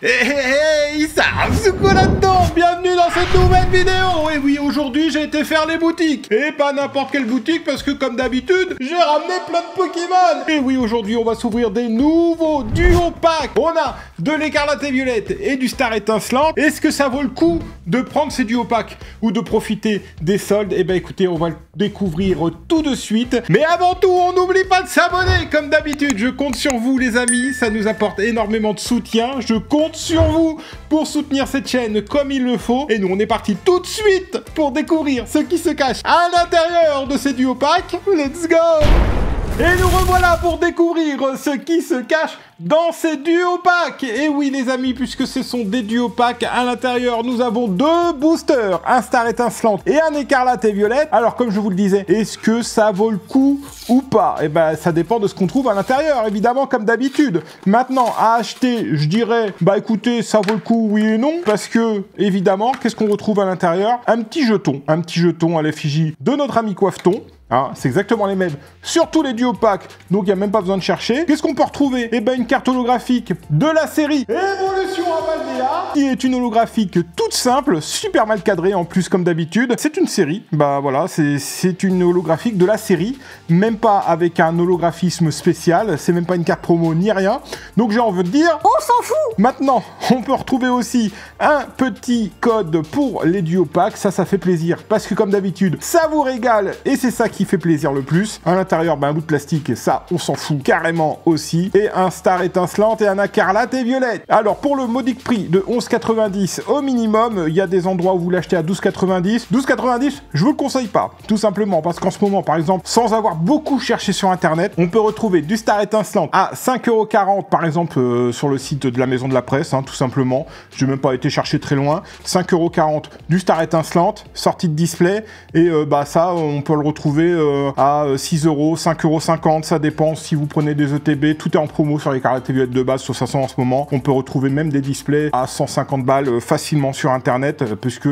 Hey, ça c'est quoi là-dedans? Bienvenue dans cette nouvelle vidéo. Et oui, aujourd'hui j'ai été faire les boutiques. Et pas n'importe quelle boutique parce que comme d'habitude, j'ai ramené plein de Pokémon. Et oui, aujourd'hui on va s'ouvrir des nouveaux duo packs. On a de l'écarlate et violette et du star étincelant. Est-ce que ça vaut le coup de prendre ces duo packs ou de profiter des soldes? Eh ben écoutez, on va le découvrir tout de suite. Mais avant tout, on n'oublie pas de s'abonner. Comme d'habitude, je compte sur vous les amis. Ça nous apporte énormément de soutien. Je compte sur vous pour soutenir cette chaîne comme il le faut. Et nous, on est parti tout de suite pour découvrir ce qui se cache à l'intérieur de ces duo packs. Let's go! Et nous revoilà pour découvrir ce qui se cache dans ces duo packs. Et oui les amis, puisque ce sont des duo packs, à l'intérieur nous avons deux boosters, un star étincelante et un écarlate et violette. Alors comme je vous le disais, est-ce que ça vaut le coup ou pas? Eh ben ça dépend de ce qu'on trouve à l'intérieur, évidemment comme d'habitude. Maintenant à acheter, je dirais, bah écoutez, ça vaut le coup oui et non, parce que évidemment, qu'est-ce qu'on retrouve à l'intérieur? Un petit jeton à l'effigie de notre ami Coiffeton. Ah, c'est exactement les mêmes sur tous les duo packs, donc il n'y a même pas besoin de chercher. Qu'est-ce qu'on peut retrouver? Eh ben une carte holographique de la série Évolution Apaldea, qui est une holographique toute simple, super mal cadrée en plus comme d'habitude. C'est une série, bah voilà, c'est une holographique de la série, même pas avec un holographisme spécial, c'est même pas une carte promo ni rien. Donc j'ai envie de dire, on s'en fout. Maintenant, on peut retrouver aussi un petit code pour les duo packs, ça fait plaisir, parce que comme d'habitude, ça vous régale et c'est ça qui fait plaisir le plus. À l'intérieur, un bout de plastique, ça, on s'en fout carrément aussi. Et un star étincelante et un écarlate et violette. Alors, pour le modique prix de 11,90 au minimum, il y a des endroits où vous l'achetez à 12,90. 12,90, je vous le conseille pas. Tout simplement parce qu'en ce moment, par exemple, sans avoir beaucoup cherché sur Internet, on peut retrouver du star étincelante à 5,40 € par exemple sur le site de la Maison de la Presse, tout simplement. Je n'ai même pas été chercher très loin. 5,40 € du star étincelante, sortie de display. Et ça, on peut le retrouver à 6 €, 5,50 €, ça dépend si vous prenez des ETB, tout est en promo sur les écarlate et violette de base sur 500 en ce moment. On peut retrouver même des displays à 150 balles facilement sur internet, puisque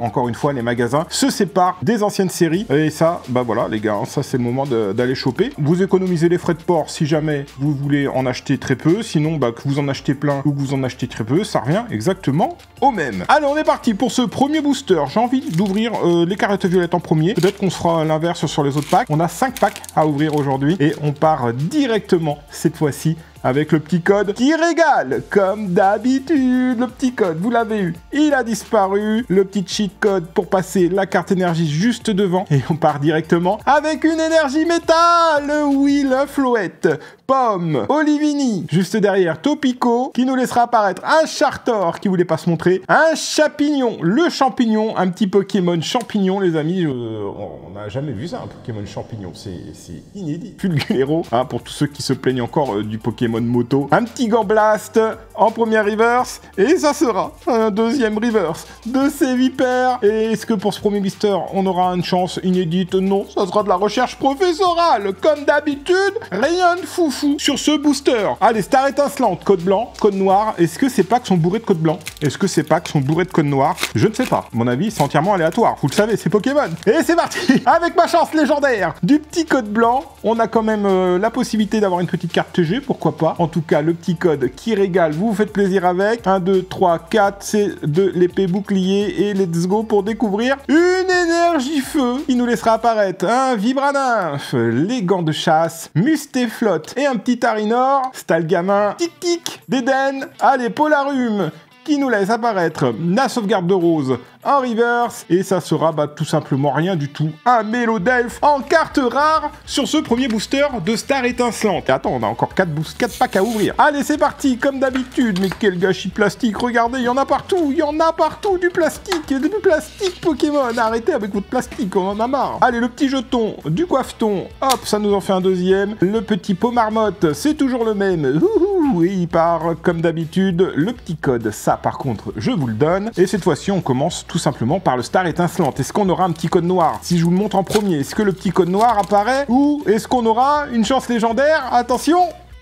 encore une fois les magasins se séparent des anciennes séries. Et ça, voilà les gars, ça c'est le moment d'aller choper. Vous économisez les frais de port si jamais vous voulez en acheter très peu, sinon que vous en achetez plein ou que vous en achetez très peu, ça revient exactement au même. Allez, on est parti pour ce premier booster. J'ai envie d'ouvrir l'écarlate et violette en premier, peut-être qu'on se fera l'inverse sur les autres packs. On a 5 packs à ouvrir aujourd'hui et on part directement cette fois-ci avec le petit code qui régale, comme d'habitude. Le petit code, vous l'avez eu, il a disparu. Le petit cheat code pour passer la carte énergie juste devant. Et on part directement avec une énergie métal. Oui, la Floette, Pomme, Olivini, juste derrière Topico, qui nous laissera apparaître un Chartor qui voulait pas se montrer, un Chapignon, le champignon, un petit Pokémon champignon, les amis. On n'a jamais vu ça, un Pokémon champignon, c'est inédit. Fulgulero, pour tous ceux qui se plaignent encore du Pokémon moto. Un petit Gamblaste en première reverse, et ça sera un deuxième reverse de ces vipères. Et est-ce que pour ce premier blister, on aura une chance inédite? Non, ça sera de la recherche professorale, comme d'habitude, rien de foufou sur ce booster. Allez, star étincelante, code blanc, code noir. Est-ce que ces packs sont bourrés de code blanc? Est-ce que ces packs sont bourrés de code noir? Je ne sais pas. À mon avis, c'est entièrement aléatoire. Vous le savez, c'est Pokémon. Et c'est parti. Avec ma chance légendaire du petit code blanc, on a quand même la possibilité d'avoir une petite carte TG, pourquoi pas. En tout cas, le petit code qui régale, vous faites plaisir avec. 1, 2, 3, 4, c'est de l'épée bouclier. Et let's go pour découvrir une énergie feu qui nous laissera apparaître un Vibranymph, les gants de chasse, Mustéflotte et un petit Tarinor, Stalgamin, Tic-Tic, Déden, allez, Polarum, qui nous laisse apparaître la sauvegarde de Rose en reverse, et ça sera tout simplement rien du tout, un Mélodelph en carte rare sur ce premier booster de star étincelante. Et attends, on a encore 4 packs à ouvrir. Allez, c'est parti, comme d'habitude. Mais quel gâchis plastique, regardez, il y en a partout, du plastique Pokémon. Arrêtez avec votre plastique, on en a marre. Allez, le petit jeton du Coiffeton, hop, ça nous en fait un deuxième. Le petit pot marmotte, c'est toujours le même. Et il part comme d'habitude, le petit code, ça par contre, je vous le donne. Et cette fois-ci, on commence tout simplement par le star étincelante. Est-ce qu'on aura un petit code noir? Si je vous le montre en premier, est-ce que le petit code noir apparaît? Ou est-ce qu'on aura une chance légendaire? Attention!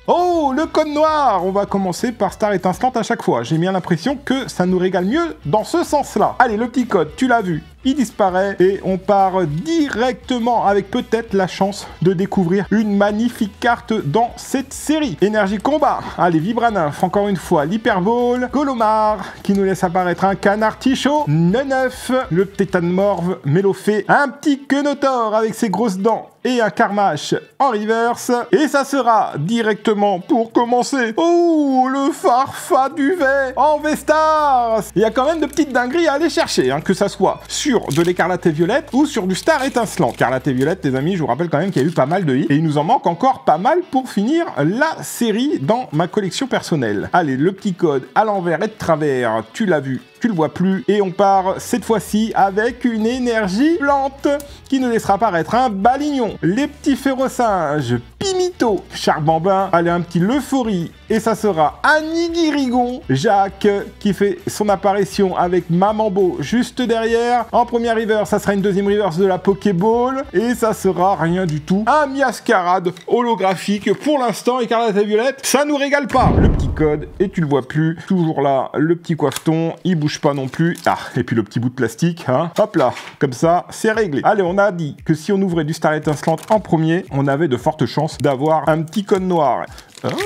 Oh, le code noir! On va commencer par star étincelante à chaque fois. J'ai bien l'impression que ça nous régale mieux dans ce sens-là. Allez, le petit code, tu l'as vu. il disparaît et on part directement avec peut-être la chance de découvrir une magnifique carte dans cette série. Énergie combat, allez, Vibranif, encore une fois, l'Hyperball, Golomar, qui nous laisse apparaître un Canard Tichot, Neneuf, le Tétanomorph, Mélophée, un petit Quenotor avec ses grosses dents, et un Carmash en reverse. Et ça sera directement pour commencer. Oh, le Farfaduvet en Vestar. Il y a quand même de petites dingueries à aller chercher, hein, que ça soit sur de l'écarlate et violette ou sur du star étincelant. Écarlate et violette, les amis, je vous rappelle quand même qu'il y a eu pas mal de hits. Et il nous en manque encore pas mal pour finir la série dans ma collection personnelle. Allez, le petit code à l'envers et de travers, tu l'as vu. Tu le vois plus, et on part cette fois-ci avec une énergie plante qui nous laissera apparaître un Balignon, les petits férocinges, Pimito, Charbambin, allez, un petit Leuphorie, et ça sera un Nigirigon, Jacques qui fait son apparition avec Mamambo juste derrière. En première reverse, ça sera une deuxième reverse de la Pokéball, et ça sera rien du tout, un Miascarade holographique. Pour l'instant, Écarlate et Violette, ça nous régale pas. Le petit code, et tu le vois plus, toujours là, le petit coiffeton, il bouge pas non plus. Ah, et puis le petit bout de plastique, hein. Hop là, comme ça, c'est réglé. Allez, on a dit que si on ouvrait du Star étincelante en premier, on avait de fortes chances d'avoir un petit code noir.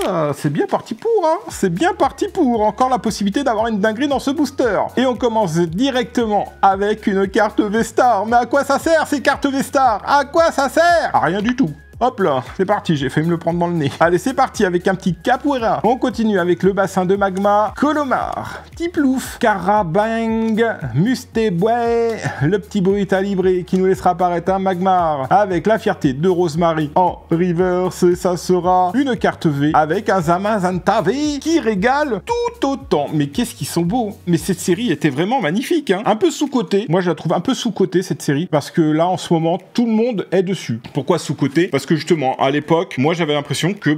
Ah, c'est bien parti pour, hein. C'est bien parti pour. Encore la possibilité d'avoir une dinguerie dans ce booster. Et on commence directement avec une carte Vestar. Mais à quoi ça sert, ces cartes Vestar? À quoi ça sert? À rien du tout. Hop là, c'est parti, j'ai failli me le prendre dans le nez. Allez, c'est parti avec un petit Capoeira. On continue avec le bassin de magma, Colomar, Tiplouf, Carabang, Mustéboué, le petit Boïta Libré qui nous laissera apparaître un Magmar avec la fierté de Rosemary en reverse. Et ça sera une carte V avec un Zamazenta V qui régale tout autant. Mais qu'est-ce qu'ils sont beaux. Mais cette série était vraiment magnifique, hein. Un peu sous-cotée. Moi, je la trouve un peu sous-cotée, cette série, parce que là, en ce moment, tout le monde est dessus. Pourquoi sous-cotée? Parce que justement, à l'époque, moi j'avais l'impression que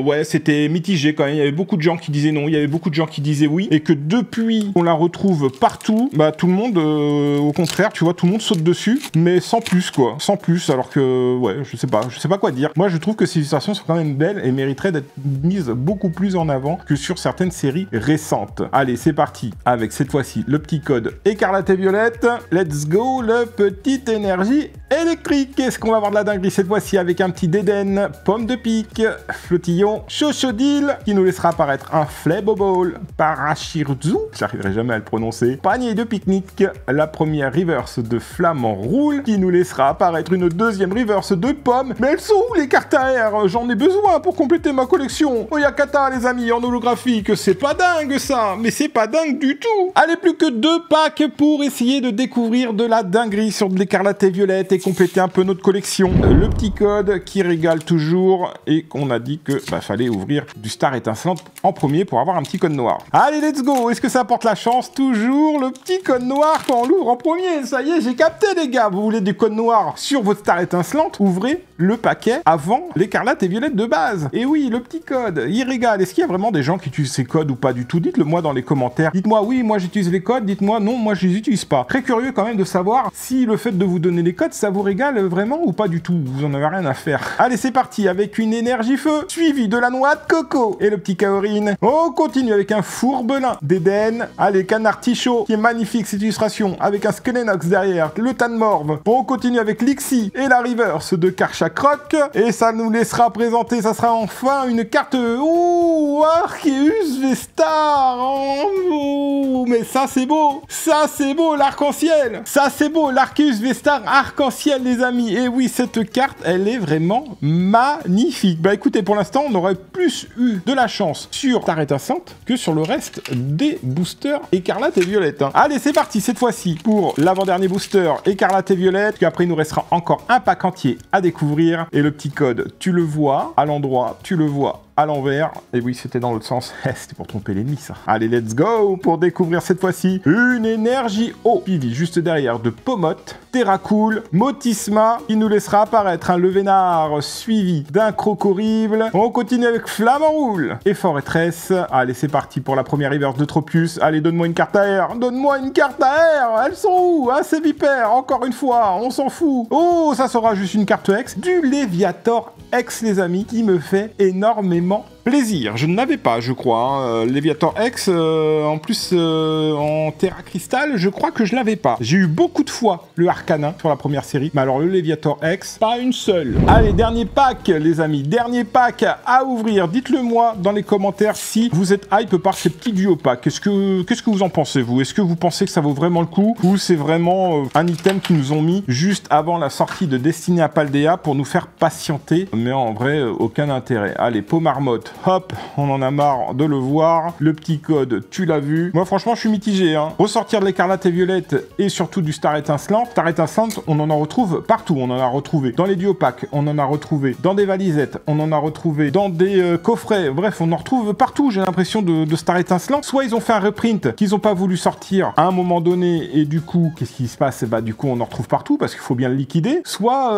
ouais, c'était mitigé quand même. Il y avait beaucoup de gens qui disaient non, il y avait beaucoup de gens qui disaient oui, et que depuis on la retrouve partout, tout le monde, au contraire, tu vois, tout le monde saute dessus, mais sans plus quoi, sans plus. Alors que ouais, je sais pas quoi dire. Moi je trouve que ces illustrations sont quand même belles et mériteraient d'être mises beaucoup plus en avant que sur certaines séries récentes. Allez, c'est parti avec cette fois-ci le petit code Écarlate et Violette. Let's go, le petit énergie électrique. Est-ce qu'on va avoir de la dinguerie cette fois-ci avec un petit Déden, Pomme de Pique, Flottillon, Chochodil, qui nous laissera apparaître un Flaboball, Parachirzu, j'arriverai jamais à le prononcer, Panier de pique-nique, la première reverse de Flamand Roule, qui nous laissera apparaître une deuxième reverse de Pomme. Mais elles sont où les cartes AR? J'en ai besoin pour compléter ma collection. Oyakata les amis, en holographique, c'est pas dingue ça, mais c'est pas dingue du tout. Allez, plus que 2 packs pour essayer de découvrir de la dinguerie sur de l'écarlate et violette et compléter un peu notre collection. Le petit code qui régale toujours, et qu'on a dit que fallait ouvrir du Star étincelante en premier pour avoir un petit code noir. Allez, let's go. Est-ce que ça apporte la chance? Toujours le petit code noir quand on l'ouvre en premier. Ça y est, j'ai capté les gars. Vous voulez des codes noirs sur votre Star étincelante? Ouvrez le paquet avant l'écarlate et violette de base. Et oui, le petit code, il régale. Est-ce qu'il y a vraiment des gens qui utilisent ces codes ou pas du tout? Dites-le moi dans les commentaires. Dites-moi oui, moi j'utilise les codes. Dites-moi non, moi je les utilise pas. Très curieux quand même de savoir si le fait de vous donner les codes, ça vous régale vraiment ou pas du tout. Vous en avez rien à faire. Allez, c'est parti avec une énergie feu, suivi de la noix de coco et le petit Kaorin. On continue avec un Fourbelin d'Eden. Allez, Canard Tichot, qui est magnifique cette illustration, avec un Skelenox derrière, le Tanmorve. On continue avec Lixie et la reverse de Karchakroc. Et ça nous laissera présenter, ça sera enfin une carte... Ouh, Arceus Vestar. Oh, mais ça c'est beau. Ça c'est beau, l'arc-en-ciel. Ça c'est beau, l'Arceus Vestar arc-en-ciel, les amis. Et oui, cette carte, elle est vraiment magnifique. Écoutez, pour l'instant, on aurait plus eu de la chance sur Star étincelante que sur le reste des boosters écarlate et violette. Allez, c'est parti cette fois-ci pour l'avant-dernier booster écarlate et violette. Puis après, il nous restera encore un pack entier à découvrir. Et le petit code, tu le vois à l'endroit, tu le vois à l'envers. Et oui, c'était dans l'autre sens. C'était pour tromper l'ennemi, ça. Allez, let's go pour découvrir cette fois-ci une énergie eau. Suivi juste derrière de Pomote, Terracool, Motisma, qui nous laissera apparaître un Levénard suivi d'un Crocorible. On continue avec Flamand Roule et Fortress. Allez, c'est parti pour la première reverse de Tropius. Allez, donne-moi une carte AR. Donne-moi une carte AR. Elles sont où? Ah, c'est Vipère. Encore une fois, on s'en fout. Oh, ça sera juste une carte X. Du Léviator X, les amis, qui me fait énormément plaisir. Je ne l'avais pas, je crois. Hein. Léviator X, en plus en Terra Crystal, je crois que je l'avais pas. J'ai eu beaucoup de fois le Arcana sur la première série, mais alors le Léviator X, pas une seule. Allez, dernier pack, les amis. Dernier pack à ouvrir. Dites-le moi dans les commentaires si vous êtes hype par ces petits duo packs. Qu'est-ce que vous en pensez, vous? Est-ce que vous pensez que ça vaut vraiment le coup ou c'est vraiment un item qu'ils nous ont mis juste avant la sortie de Destiny à Paldea pour nous faire patienter? Mais en vrai, aucun intérêt. Allez, peau marmotte, hop, on en a marre de le voir. Le petit code, tu l'as vu. Moi, franchement, je suis mitigé. Hein. Ressortir de l'écarlate et violette et surtout du Star étincelant. Star étincelant, on en retrouve partout. On en a retrouvé dans les duo packs, on en a retrouvé dans des valisettes, on en a retrouvé dans des coffrets. Bref, on en retrouve partout, j'ai l'impression, de Star étincelant. Soit ils ont fait un reprint qu'ils n'ont pas voulu sortir à un moment donné et du coup, qu'est-ce qui se passe? Bah, du coup, on en retrouve partout parce qu'il faut bien le liquider. Soit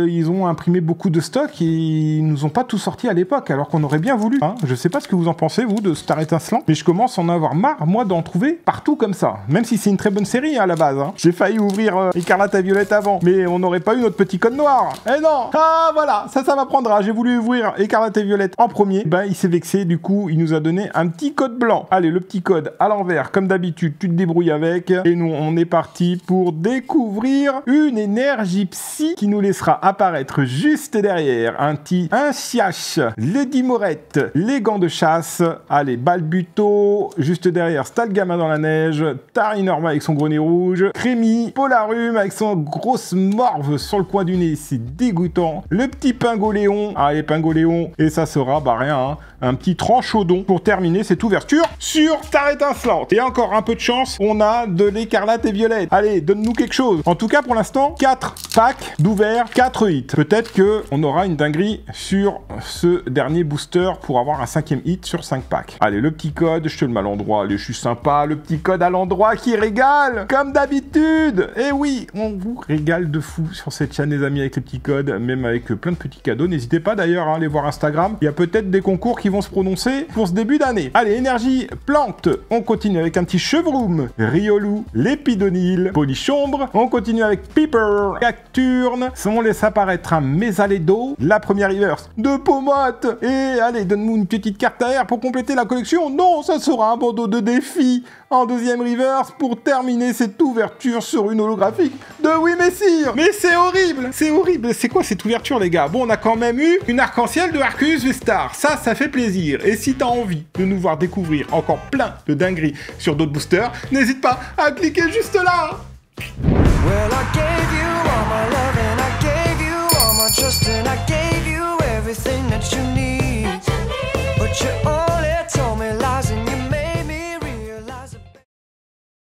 ils ont imprimé beaucoup de stock et ils nous ont pas tout sorti à l'époque alors qu'on aurait bien voulu. Hein. Je sais pas ce que vous en pensez, vous, de Star étincelant, mais je commence à en avoir marre, moi, d'en trouver partout comme ça. Même si c'est une très bonne série hein, à la base. Hein. J'ai failli ouvrir Écarlate à Violette avant, mais on n'aurait pas eu notre petit code noir. Eh non! Ah voilà, ça m'apprendra. J'ai voulu ouvrir Écarlate et Violette en premier. Ben, il s'est vexé, du coup, il nous a donné un petit code blanc. Allez, le petit code à l'envers, comme d'habitude, tu te débrouilles avec. Et nous, on est parti pour découvrir une énergie psy qui nous laissera apparaître juste derrière un Siach, Lady Morette, les gants de chasse. Allez, Balbuto, juste derrière, Stalgama dans la neige, Tarinorma avec son gros nez rouge, Crémy, Polarum avec son grosse morve sur le coin du nez, c'est dégoûtant. Le petit Pingoléon, allez, Pingoléon, et ça sera, bah rien, hein, un petit Tranchaudon pour terminer cette ouverture sur Star étincelante. Et encore un peu de chance, on a de l'écarlate et violette. Allez, donne-nous quelque chose. En tout cas, pour l'instant, 4 packs d'ouvert, 4 hits. Peut-être que on aura une dinguerie sur ce dernier booster pour avoir un 5e hit sur 5 packs. Allez, le petit code, je te le mets à l'endroit. Allez, je suis sympa. Le petit code à l'endroit qui régale, comme d'habitude. Et oui, on vous régale de fou sur cette chaîne, les amis, avec les petits codes, même avec plein de petits cadeaux. N'hésitez pas d'ailleurs à aller voir Instagram. Il y a peut-être des concours qui vont se prononcer pour ce début d'année. Allez, énergie plante. On continue avec un petit Chevroom, Riolu, Lépidonil, Polichombre. On continue avec Piper, Cacturne. On laisse apparaître un Mésalédo, la première reverse de Pomote. Et allez, donne-nous une petite carte à air pour compléter la collection. Non, ça sera un bandeau de défi en deuxième reverse pour terminer cette ouverture sur une holographique de Oui Messire. Mais c'est horrible, c'est horrible. C'est quoi cette ouverture, les gars? Bon, on a quand même eu une arc-en-ciel de Arceus Vestar. Ça fait plaisir. Et si t'as envie de nous voir découvrir encore plein de dingueries sur d'autres boosters, n'hésite pas à cliquer juste là. Well,